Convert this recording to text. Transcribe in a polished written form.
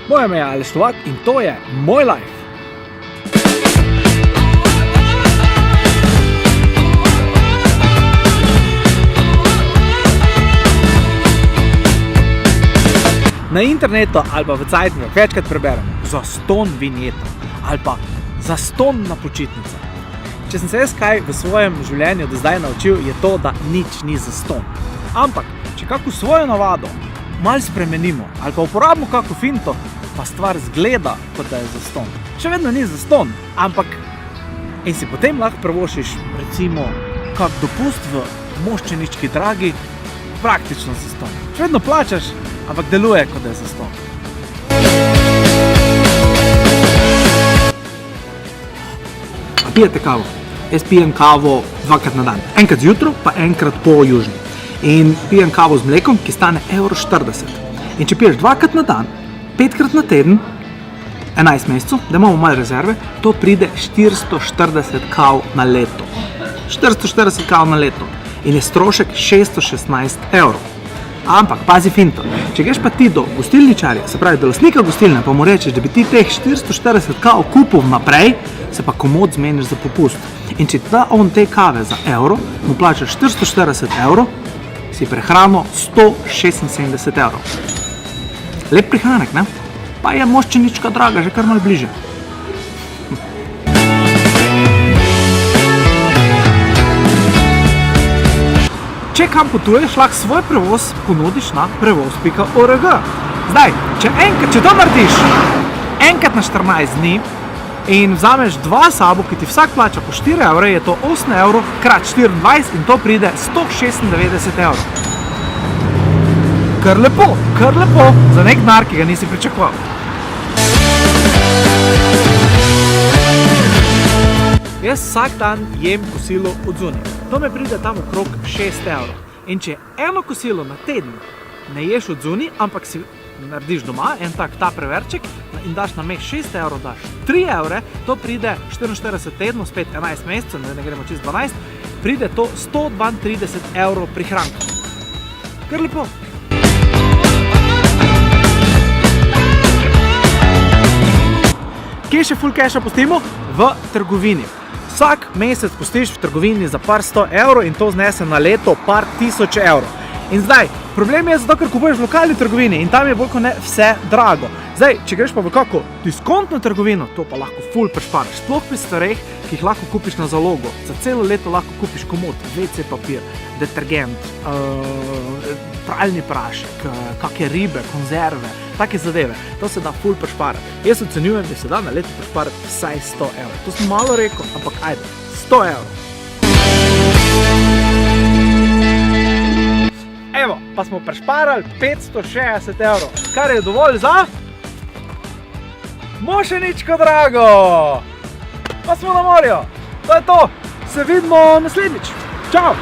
Moje ime je Aleš Novak in to je Moj life. Na internetu ali pa v cajtnju večkrat preberemo zastonj vinjeta ali pa zastonj na počitnica. Če sem se jaz kaj v svojem življenju do zdaj naučil, je to, da nič ni zastonj. Ampak, če kako svojo navado malo spremenimo ali pa uporabimo kako finto, pa stvar zgleda, kot da je zastonj. Še vedno ni zastonj, ampak in si potem lahko privoščiš recimo kak dopust v Moščenički Dragi, praktično zastonj. Še vedno plačaš, ampak deluje, kot da je zastonj. A pijete kavo? Jaz pijem kavo dvakrat na dan. Enkrat zjutro, pa enkrat po južni. In pijem kavo z mlekom, ki stane €1,40. In če piješ dvakrat na dan, 5krat na teden, 11 mesecev, da imamo malo rezerve, to pride 440 kav na leto. 440 kav na leto. In je strošek €616. Ampak, pazi finto, če greš pa ti do gostilničarja, se pravi do lastnika gostilne, pa mu rečeš, da bi ti teh 440 kav kupil naprej, se pa komod zmeniš za popust. In če ti da on te kave za €1, mu plačaš €440, si prehrano €176. Lep prihranek, ne? Pa je Moščenička Draga že kar malo bliže. Če kam potuješ, lahko svoj prevoz ponudiš na prevoz.org. Zdaj, če to narediš enkrat na 14 dni in vzameš dva sabo, ki ti vsak plača po €4, je to €8 krat 24 in to pride €196. Kar lepo, za nek denar, ki ga nisi pričakoval. Jaz vsak dan jem kosilo od zunaj. To me pride tam okrog €6. In če eno kosilo na teden ne ješ od zunaj, ampak si narediš doma, en tak ta preverček in daš na meh €6, daš €3, to pride 44 tednov, spet 11 mesecev, ne gremo čez 12, pride to €132 prihranka. Kar lepo. Kje še full casha pustimo? V trgovini. Vsak mesec pustiš v trgovini za par €100 in to znese na leto par tisoč €. In zdaj, problem je zato, ker kupuješ v lokalni trgovini in tam je bolj kot ne vse drago. Zdaj, če greš pa v kako diskontno trgovino, to pa lahko full prešparaš. Sploh pri stvareh, ki jih lahko kupiš na zalogo. Za celo leto lahko kupiš komod, WC papir, detergent, pralni prašek, kakšne ribe, konzerve, take zadeve. To se da full prešparati. Jaz ocenjujem, da se da na leto prešparati vsaj €100. To sem malo rekel, ampak ajde, €100. Evo, pa smo prešparali €560, kar je dovolj za Moščeničko Drago. Pa smo na morju. To je to. Se vidimo naslednjič. Čau.